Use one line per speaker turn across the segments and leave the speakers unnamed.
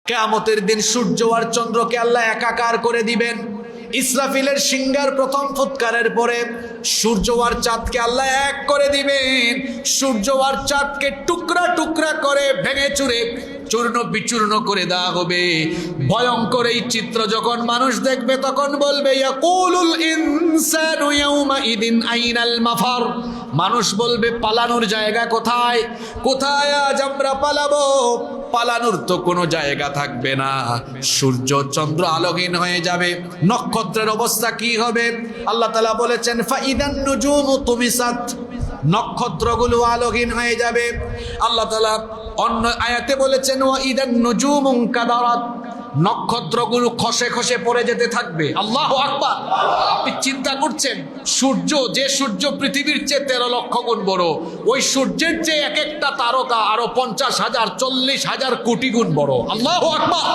কিয়ামতের দিন সূর্য আর চন্দ্রকে আল্লাহ একাকার করে দিবেন। ইসরাফিলের সিংহার প্রথম ফুৎকারের পরে সূর্য আর চাঁদকে আল্লাহ এক করে দিবেন। সূর্য আর চাঁদকে টুকরা টুকরা করে ভেঙে চুরে চূর্ণ বিচূর্ণ করে দেওয়া হবে। ভয়ঙ্কর এই চিত্র যখন মানুষ দেখবে তখন বলবে ইয়াকুলুল ইনসানু ইয়াউমাইদিন আইনাল মাফার। মানুষ বলবে পালানোর জায়গা কোথায়? কোথায় আজ আমরা পালাবো? পালানোর তো কোনো জায়গা থাকবে না। সূর্য চন্দ্র আলোহীন হয়ে যাবে। নক্ষত্রের অবস্থা কি হবে? আল্লাহ তাআলা বলেছেন ফাইদান নুজুমু তুমিসাত, নক্ষত্রগুলো আলোহীন হয়ে যাবে। আল্লাহ তাআলা অন্য আয়াতে বলেছেন ওয়াইদান নুজুমু কাদারাত, নক্ষত্রগুলো খসে খসে পড়ে যেতে থাকবে। আল্লাহু আকবার। আপনি চিন্তা করছেন সূর্য, যে সূর্য পৃথিবীর চেয়ে 13 লক্ষ গুণ বড়, ওই সূর্যের চেয়ে এক একটা তারকা আরো 50,000 40,000 কোটি গুণ বড়। আল্লাহু আকবার।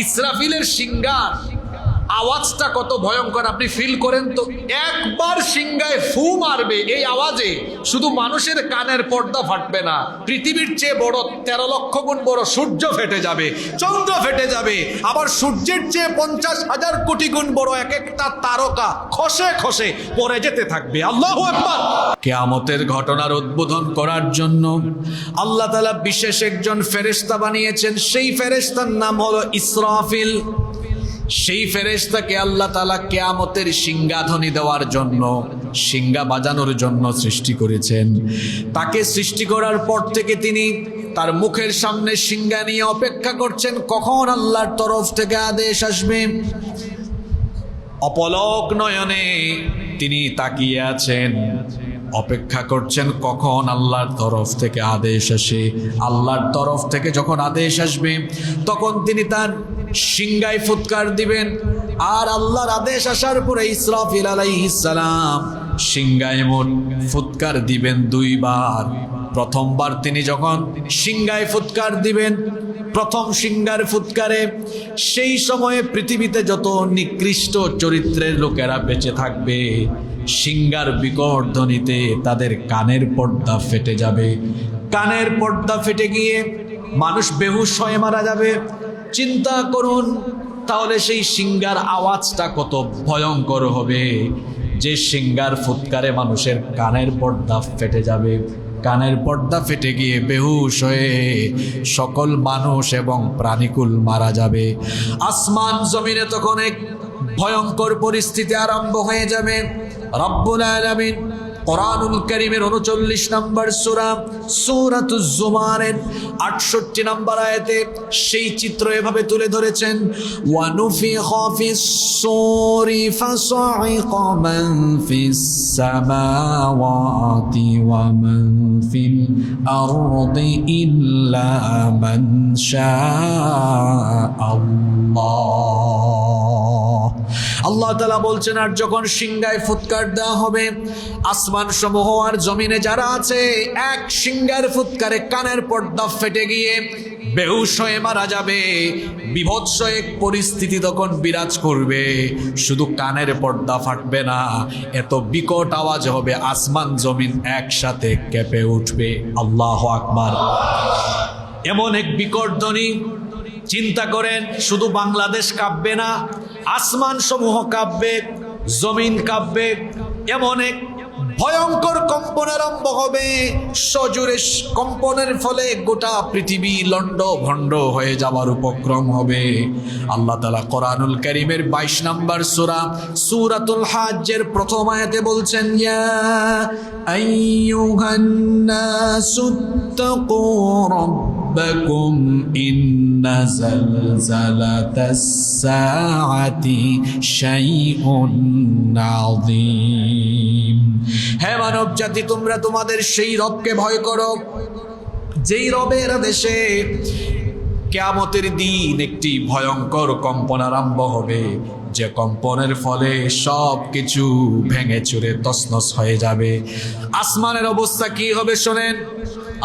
ইসরাফিলের সিংহার আওয়াজটা কত ভয়ঙ্কর আপনি ফিল করেন তো। একবার সিংহায় ফু মারবে, এই আওয়াজে শুধু মানুষের কানের পর্দা ফাটবে না, পৃথিবীর চেয়ে বড় 13 লক্ষ গুণ বড় সূর্য ফেটে যাবে, চন্দ্র ফেটে যাবে, আবার সূর্যের চেয়ে 50,000 কোটি গুণ বড় এক একটা তারকা খসে খসে পড়ে যেতে থাকবে। আল্লাহু আকবার। কিয়ামতের ঘটনার উদ্বোধন করার জন্য আল্লাহ তাআলা বিশেষ একজন ফেরেশতা বানিয়েছেন। সেই ফেরেশতার নাম হলো ইসরাফিল। সেই ফেরেশতাকে আল্লাহ তাআলা কিয়ামতের সিংহাধ্বনি দেওয়ার জন্য, সিংহা বাজানোর জন্য সৃষ্টি করেছেন। তাকে সৃষ্টি করার পর থেকে তিনি তার মুখের সামনে সিংহা নিয়ে অপেক্ষা করছেন কখন আল্লাহর তরফ থেকে আদেশ আসবে। অপলক নয়নে তিনি তাকিয়ে আছেন, অপেক্ষা করছেন কখন আল্লাহর তরফ থেকে আদেশ আসে। আল্লাহর তরফ থেকে যখন আদেশ আসবে তখন তিনি তার সিংহায় ফুৎকার দিবেন। আর আল্লাহর আদেশ আসার পরে ইসরাফিল আলাইহিস সালাম সিংহায় মোট ফুৎকার দিবেন 2 বার। প্রথমবার তিনি যখন সিংহায় ফুৎকার দিবেন, প্রথম সিংহার ফুৎকারে সেই সময়ে পৃথিবীতে যত নিকৃষ্ট চরিত্রের লোকেরা বেঁচে থাকবে, সিংহার বিকট ধ্বনিতে তাদের কানের পর্দা ফেটে যাবে। কানের পর্দা ফেটে গিয়ে মানুষ বেহুশ হয়ে মারা যাবে। চিন্তা করুন তাহলে সেই সিংহার আওয়াজটা কত ভয়ঙ্কর হবে, যে সিংহার ফুৎকারে মানুষের কানের পর্দা ফেটে যাবে। কানের পর্দা ফেটে গিয়ে বেহুশ হয়ে সকল মানুষ এবং প্রাণীকুল মারা যাবে। আসমান জমিনে তখন এক ভয়ঙ্কর পরিস্থিতি আরম্ভ হয়ে যাবে। রব্বুল আলামিন কোরআনুল কারীমের 39 নম্বর সূরা সূরাতুজ জুমারের 68 নম্বর আয়াতে সেই চিত্র এভাবে তুলে ধরেছেন ওয়া নুফিখা ফিস সূরি ফাসাইকা মান ফিস সামাওয়াতি ওয়া মান ফিল আরদি ইল্লা মান শাআল্লাহ। আল্লাহ তাআলা বলছেন আর যখন সিংহায় ফুৎকার দেওয়া হবে, আসমান সমূহ আর জমিনে যারা আছে এক সিংহার ফুৎকারে কানের পর্দা ফেটে গিয়ে বেহুশ হয়ে মারা যাবে। বিভৎস এক পরিস্থিতি তখন বিরাজ করবে। শুধু কানের পর্দা ফাটবে না, এত বিকট আওয়াজ হবে আসমান জমিন একসাথে কেঁপে উঠবে। আল্লাহু আকবার। এমন এক বিকট ধ্বনি, চিন্তা করেন শুধু বাংলাদেশ কাঁপবে না, আসমান সমূহ কাঁপবে, জমিন কাঁপবে। এমন এক ভয়ঙ্কর কম্পন আরম্ভ হবে। সজোরে কম্পনের ফলে গোটা পৃথিবী লন্ড ভন্ড হয়ে যাওয়ার উপক্রম হবে। আল্লাহ তাআলা কোরআনুল কারীমের 22 নম্বর সূরা সূরাতুল হাজ্জের প্রথম আয়াতে বলছেন ইয়া আইয়ুহান নাসুত্তাকু রাব্বাকুম ইন্না জালজালাতাস সাআতি শাইউন আযীম। হে মানব জাতি, তোমরা তোমাদের সেই রবকে ভয় করো যেই রবের আদেশে কিয়ামতের দিন একটি ভয়ঙ্কর কম্পন আরম্ভ হবে, যে কম্পনের ফলে সব কিছু ভেঙে চুরে তছনছ হয়ে যাবে। আসমানের অবস্থা কি হবে শোনেন।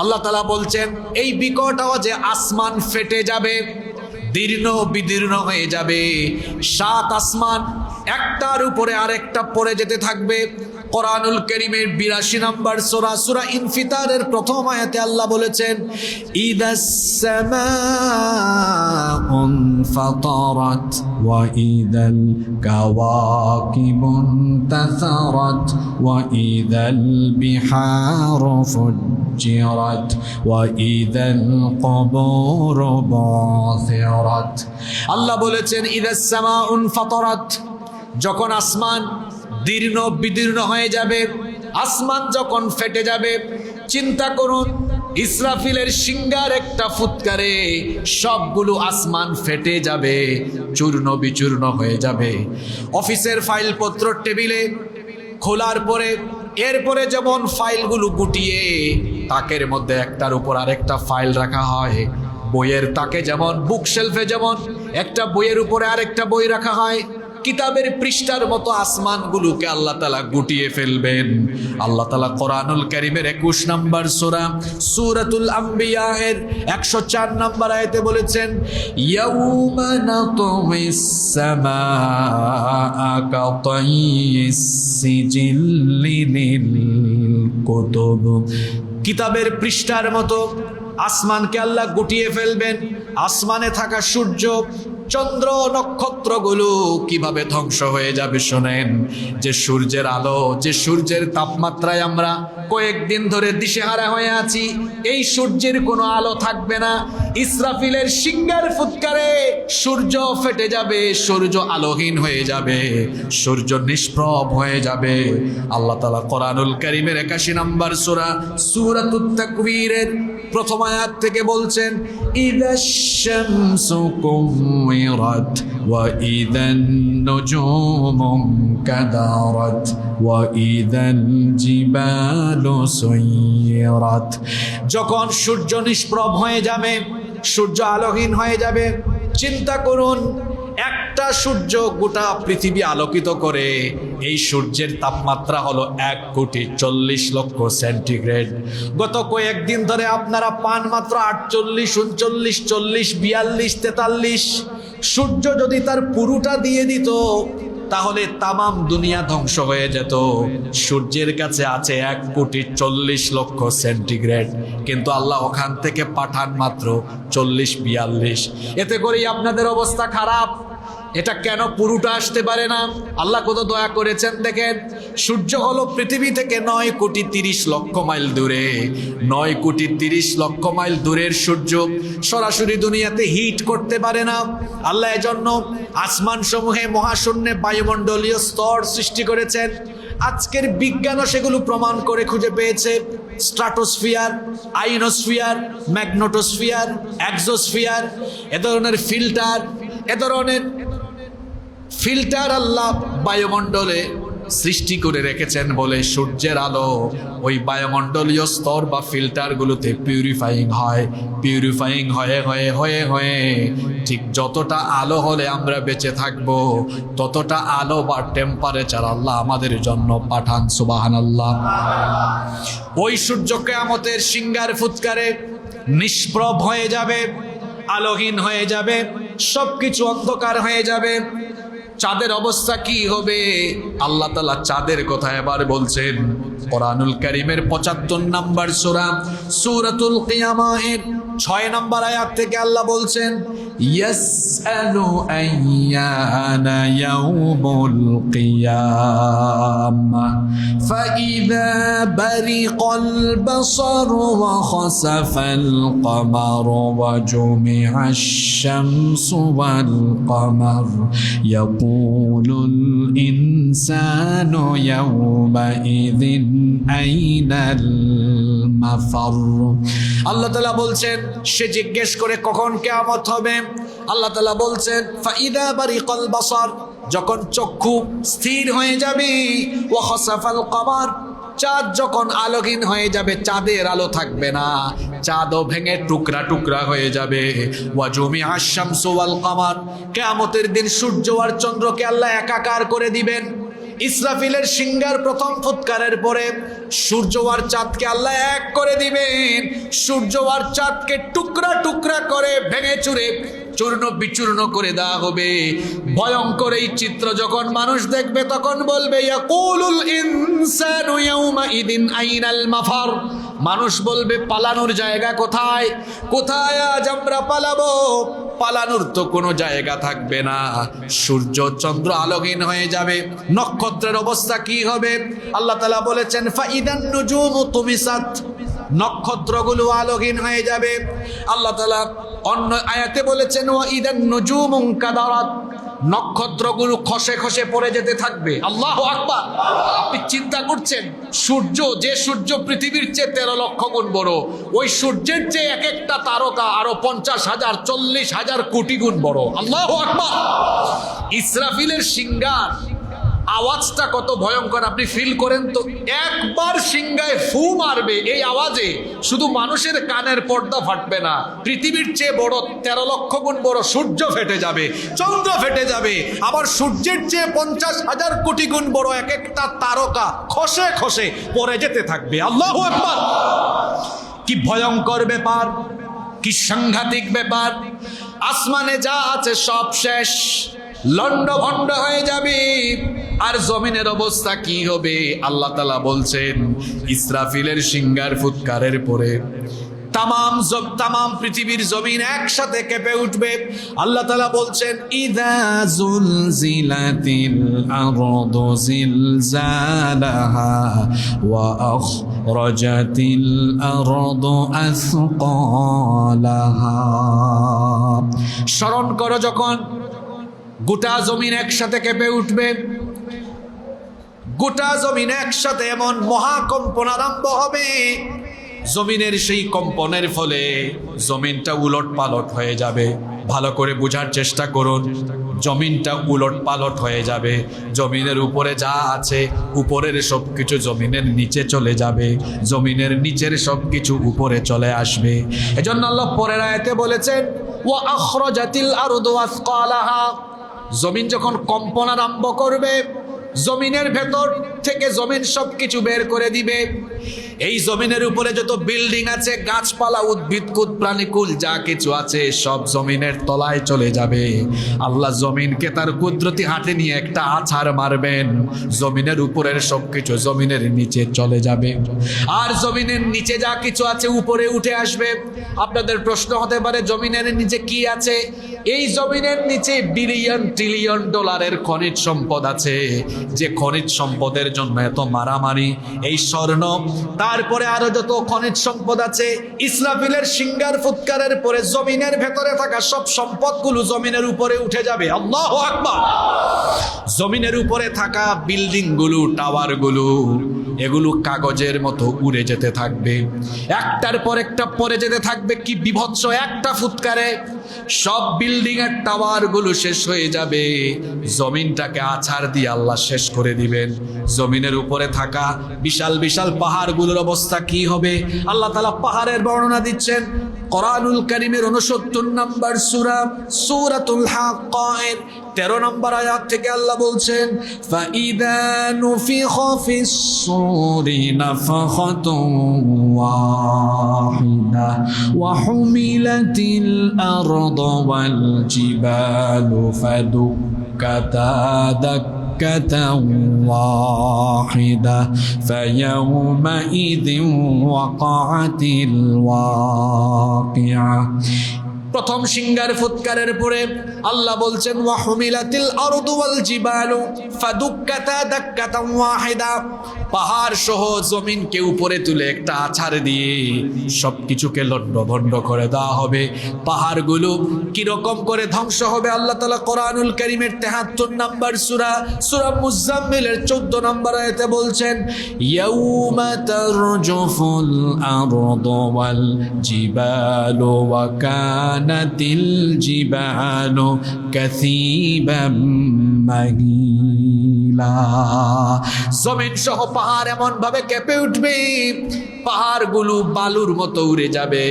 আল্লাহ তাআলা বলছেন এই বিকট আওয়াজে আসমান ফেটে যাবে, দীর্ণ বিদীর্ণ হয়ে যাবে। 7 আসমান একটার উপরে আরেকটা পড়ে যেতে থাকবে। কোরআনুল কারীমের 82 নম্বর সূরা সূরা ইনফিতারের প্রথম আয়াতে আল্লাহ বলেছেন ইদাস সামাউ انفطرت وإذا الكواكب انتثرت وإذا البحار فجرت وإذا القبور بعثرت আল্লাহ বলেছেন ইদাস সামাউন ফাতারাত, যখন আসমান দীর্ণ বিদীর্ণ হয়ে যাবে, আসমান যখন ফেটে যাবে, চিন্তা করুন ইসরাফিলের সিংহার একটা ফুৎকারে সবগুলো আসমান ফেটে যাবে, চূর্ণ বিচূর্ণ হয়ে যাবে। অফিসের ফাইলপত্র টেবিলে খোলার পরে এরপরে যেমন ফাইলগুলো গুটিয়ে তাকের মধ্যে একটার উপর আরেকটা ফাইল রাখা হয়, বইয়ের তাকে যেমন বুক শেলফে যেমন একটা বইয়ের উপরে আরেকটা বই রাখা হয়, কিতাবের পৃষ্ঠার মতো আসমানগুলোকে আল্লাহ তাআলা গুটিয়ে ফেলবেন। আল্লাহ তাআলা কোরআনুল কারীমের 21 নম্বর সূরা সূরাতুল আম্বিয়া এর 104 নম্বর আয়াতে বলেছেন, ইয়াউমা নাতমিস সামাআ কাতাইয়িস সিজিল্লি লিল কুতুব, কিতাবের পৃষ্ঠার মতো আসমানকে আল্লাহ গুটিয়ে ফেলবেন। আসমানে থাকা সূর্য চন্দ্র নক্ষত্রগুলো কিভাবে ধ্বংস হয়ে যাবে শোনেন। যে সূর্যের আলো, যে সূর্যের তাপমাত্রায় আমরা কয়েকদিন ধরে দিশেহারা হয়ে আছি, এই সূর্যের কোনো আলো থাকবে না। ইসরাফিলের সিংহার ফুৎকারে সূর্য ফেটে যাবে, সূর্য আলোহীন হয়ে যাবে, সূর্য নিষ্প্রভ হয়ে যাবে। আল্লাহ তাআলা কোরআনুল কারীমের 81 নম্বর সূরা সূরাতুত তাকবীরের প্রথম আয়াত থেকে বলছেন, ইদাশ শামসু কুওয়িরাত ওয়া ইদান নুজুমু কাদারাত ওয়া ইদাল জিবালু সুয়িরাত, যখন সূর্য নিষ্প্রভ হয়ে যাবে, সূর্য আলোহীন হয়ে যাবে। চিন্তা করুন একটা সূর্য গোটা পৃথিবী আলোকিত করে, এই সূর্যের তাপমাত্রা হলো 1,40,00,000 সেন্টিগ্রেড। গত কয়েকদিন ধরে আপনারা পান মাত্র 48, 39, 40, 42, 43। সূর্য যদি তার পুরোটা দিয়ে দিত তাহলে তামাম দুনিয়া ধ্বংস হয়ে যেত। সূর্যের কাছে আছে 1,40,00,000 সেন্টিগ্রেড, কিন্তু আল্লাহ ওখান থেকে পাঠান মাত্র 40-42। এতে করেই আপনাদের অবস্থা খারাপ। এটা কেন পুরোটা আসতে পারে না? আল্লাহ কত দয়া করেছেন দেখেন। সূর্য হলো পৃথিবী থেকে 9,30,00,000 মাইল দূরে। 9,30,00,000 মাইল দূরের সূর্য সরাসরি দুনিয়াতে হিট করতে পারে না। আল্লাহ এজন্য আসমান সমূহে মহাশূন্যে বায়ুমণ্ডলীয় স্তর সৃষ্টি করেছেন। আজকের বিজ্ঞানও সেগুলো প্রমাণ করে খুঁজে পেয়েছে। স্ট্রাটোস্ফিয়ার, আইনোস্ফিয়ার, ম্যাগনেটোস্ফিয়ার, এক্সোস্ফিয়ার, এ ধরনের ফিল্টার আল্লাহ বায়ুমণ্ডলে সৃষ্টি করে রেখেছেন বলে সূর্যের আলো ওই বায়ুমণ্ডলীয় স্তর বা ফিল্টারগুলোতে পিউরিফাইং হয়ে ঠিক যতটা আলো হলে আমরা বেঁচে থাকবো ততটা আলো বা টেম্পারেচার আল্লাহ আমাদের জন্য পাঠান। সুবহানাল্লাহ। ওই সূর্য কিয়ামতের সিংহার ফুৎকারে নিষ্প্রভ হয়ে যাবে, আলোহীন হয়ে যাবে, সবকিছু অন্ধকার হয়ে যাবে। চাঁদের অবস্থা কি হবে? আল্লাহ তাআলা চাঁদের কথা এবার বলছেন কোরআনুল কারীমের 75 নম্বর সূরা সূরাতুল কিয়ামা এর 6 নম্বর আয়াত থেকে আল্লাহ বলছেন, ইয়াসআলু আইয়ানা ইয়াউমুল কিয়ামাহ ফাইযা বারিকাল বাসারু ওয়া খাসাফাল কমারু ওয়া জুমিআশ শামসু ওয়াল কমার ইয়াকুলুল ইনসানু ইয়াওমাইযিন আইনাল মাফার। আল্লাহ তাআলা বলছেন সে জিজ্ঞেস করে কখন কিয়ামত হবে। আল্লাহ তাআলা বলছেন ফাইদা বারিকাল বাসার, যখন চক্ষু স্থির হয়ে যাবে, ওয়া খাসাফাল কমার, চাঁদ যখন আলোহীন হয়ে যাবে, চাঁদের আলো থাকবে না, চাঁদও ভেঙে টুকরা টুকরা হয়ে যাবে। ওয়া জুমিআশ শামসু ওয়াল কমার, কিয়ামতের দিন সূর্য আর চন্দ্রকে আল্লাহ একাকার করে দিবেন। ইসরাফিলের সিংহার প্রথম ফুৎকারের পরে সূর্য আর চাঁদকে আল্লাহ এক করে দিবেন। সূর্য আর চাঁদকে টুকরা টুকরা করে ভেঙে চুরে চূর্ণ বিচূর্ণ করে দেওয়া হবে। ভয়ঙ্কর এই চিত্র যখন মানুষ দেখবে তখন বলবে ইয়াকুলুল ইনসানু ইয়াউমাইদিন আইনাল মাফার, মানুষ বলবে পালানোর জায়গা কোথায়, কোথায় আজ আমরা পালাবো। পালানোর তো কোনো জায়গা থাকবে না। সূর্য চন্দ্র আলোহীন হয়ে যাবে। নক্ষত্রের অবস্থা কি হবে? আল্লাহ তাআলা বলেছেন ফাইদান নুজুমু তুমিসাত, নক্ষত্রগুলো আলোহীন হয়ে যাবে। আল্লাহ তাআলা অন্য আয়াতে বলেছেন ওয়া ইদান নুজুমুন কাদারাত, নক্ষত্রগুলো খসে খসে পড়ে যেতে থাকবে। আল্লাহু আকবার। আপনি চিন্তা করছেন, সূর্য, যে সূর্য পৃথিবীর চেয়ে 13 লক্ষ গুণ বড়, ওই সূর্যের চেয়ে এক একটা তারকা আরো 50,000 40,000 কোটি গুণ বড়। আল্লাহু আকবার। ইসরাফিলের সিংহার আওয়াজটা কত ভয়ঙ্কর আপনি ফিল করেন তো। একবার সিংহায় ফু মারবে, এই আওয়াজে শুধু মানুষের কানের পর্দা ফাটবে না, পৃথিবীর চেয়ে বড় 13 লক্ষ গুণ বড় সূর্য ফেটে যাবে, চন্দ্র ফেটে যাবে, আবার সূর্যের চেয়ে 50,000 কোটি গুণ বড় এক একটা তারকা খসে খসে পড়ে যেতে থাকবে। আল্লাহু আকবার। কি ভয়ঙ্কর ব্যাপার, কি সাংঘাতিক ব্যাপার। আসমানে যা আছে সব শেষ, লন্ডভন্ড হয়ে যাবে। আর জমিনের অবস্থা কি হবে? আল্লাহ তাআলা বলছেন ইসরাফিলের সিংহার ফুৎকারের পরে তামাম পৃথিবীর জমিন একসাথে কেঁপে উঠবে। আল্লাহ তাআলা বলছেন ইযা যুলজিলাতিল আরদু জিলজালাহা ওয়া আখরাজাতিল আরদু আসকালাহা। স্মরণ করো যখন গোটা জমিন একসাথে কেঁপে উঠবে, গোটা জমিন একসাথে এমন মহাকম্পন আরম্ভ হবে, জমিনের সেই কম্পনের ফলে জমিনটা উলট পালট হয়ে যাবে। ভালো করে বোঝার চেষ্টা করুন, জমিনটা উলট পালট হয়ে যাবে। জমিনের উপরে যা আছে উপরের সবকিছু জমিনের নিচে চলে যাবে, জমিনের নিচের সবকিছু উপরে চলে আসবে। এজন্য আল্লাহ পরের আয়াতে বলেছেন ওয়া আখরাজাতিল আরদু আসকালাহা, জমিন যখন কম্পন আরম্ভ করবে, জমিনের ভেতর থেকে জমিন সবকিছু বের করে দিবে। এই জমিনের উপরে যত বিল্ডিং আছে, গাছপালা, উদ্ভিদকুল, প্রাণীকুল যা কিছু আছে সব জমিনের তলায় চলে যাবে। আল্লাহ জমিনকে তার কুদরতি হাতে নিয়ে একটা আছাড় মারবেন, জমিনের উপরের সবকিছু জমিনের নিচে চলে যাবে। আর জমিনের নিচে যা কিছু আছে উপরে উঠে আসবে। আপনাদের প্রশ্ন হতে পারে জমিনের নিচে কি আছে? এই জমিনের নিচে বিলিয়ন ট্রিলিয়ন ডলারের খনিজ সম্পদ আছে, যে খনিজ সম্পদের জন্য এত মারামারি। এই স্বর্ণ, তারপরে আরো যত খনিজ সম্পদ আছে, ইসরাফিলের সিংহার ফুৎকারের পরে জমিনের ভেতরে থাকা সব সম্পদগুলো জমিনের উপরে উঠে যাবে। আল্লাহু আকবার। জমিনের উপরে থাকা বিল্ডিং গুলো, টাওয়ার গুলো, এগুলো কাগজের মতো উড়ে যেতে থাকবে, একটার পর একটা পরে যেতে থাকবে। কি বিভৎস একটা ফুৎকারে সব বিল্ডিং এর টাওয়ার গুলো শেষ হয়ে যাবে। জমিনটাকে আছাড় দিয়ে আল্লাহ শেষ করে দিবেন। জমিনের উপরে থাকা বিশাল বিশাল পাহাড়গুলোর অবস্থা কি হবে? আল্লাহ তাআলা পাহাড়ের বর্ণনা দিচ্ছেন কোরআনুল কারীমের 69 নম্বর সূরা, সূরাতুল হাক্কায়ের 13 নম্বর আয়াত থেকে আল্লাহ বলছেন ফাইদা নুফিখা ফিস সূরি নাফখাতুন ওয়াহিদা ওয়া হুমিলাতিল আরদু ওয়াল জিবালু ফাদুক্কাতা দাক্কাতান ওয়াহিদা ফায়াউমাইযিন ওয়াকাআতিল ওয়াকিআ। প্রথম সিংহার ফুৎকারের পরে আল্লাহ বলছেন ওয়া হুমিলাতিল আরদু ওয়াল জিবালু ফাদুক্কাতা দাক্কাতান ওয়াহিদা, পাহাড় সহ জমিনকে উপরে তুলে একটা আছাড় দিয়ে সবকিছুকে লণ্ডভণ্ড করে দেওয়া হবে। পাহাড়গুলো কিরকম করে ধ্বংস হবে আল্লাহ তাআলা কোরআনুল কারীমের 73 নম্বর সূরা, সূরা মুজাম্মিলের 14 নম্বর আয়াতে বলছেন ইয়াউমা তারজুফুল আরদু ওয়াল জিবালু ওয়া কানাতিল জিবালু কাসীবাম মাহিলা। জমিন সহ পাহাড় এমন ভাবে কেঁপে উঠবে, পাহাড়গুলো বালুর মতো উড়ে যাবে।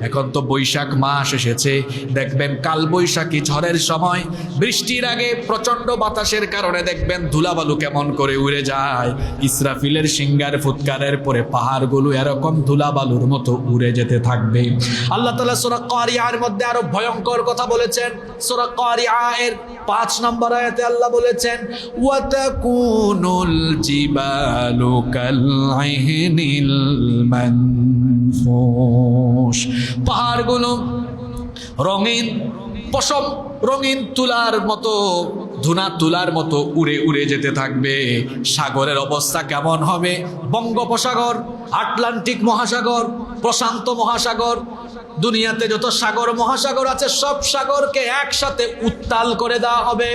এখন তো বৈশাখ মাস এসেছে, দেখবেন কাল বৈশাখী ঝড়ের সময় বৃষ্টির আগে প্রচন্ড বাতাসের কারণে দেখবেন ধুলাবালু কেমন করে উড়ে যায়। ইসরাফিলের সিংহার ফুৎকারের পরে পাহাড়গুলো এরকম ধুলাবালুর মতো উড়ে যেতে থাকবে। আল্লাহ তাআলা সূরা কারিয়ার মধ্যে আরো ভয়ঙ্কর কথা বলেছেন। সূরা কারিয়া এর 5 নম্বর আয়াতে আল্লাহ বলেছেন ওয়া তাকুনুল জিবালু কাল আইনিল মানফুশ, পাহাড়গুলো রঙিন পশম রঙিন তুলার মতো, ধুনা তুলার মতো উড়ে উড়ে যেতে থাকবে। সাগরের অবস্থা কেমন হবে? বঙ্গোপসাগর, আটলান্টিক মহাসাগর, প্রশান্ত মহাসাগর, দুনিয়াতে যত সাগর মহাসাগর আছে সব সাগরকে একসাথে উত্তাল করে দেওয়া হবে।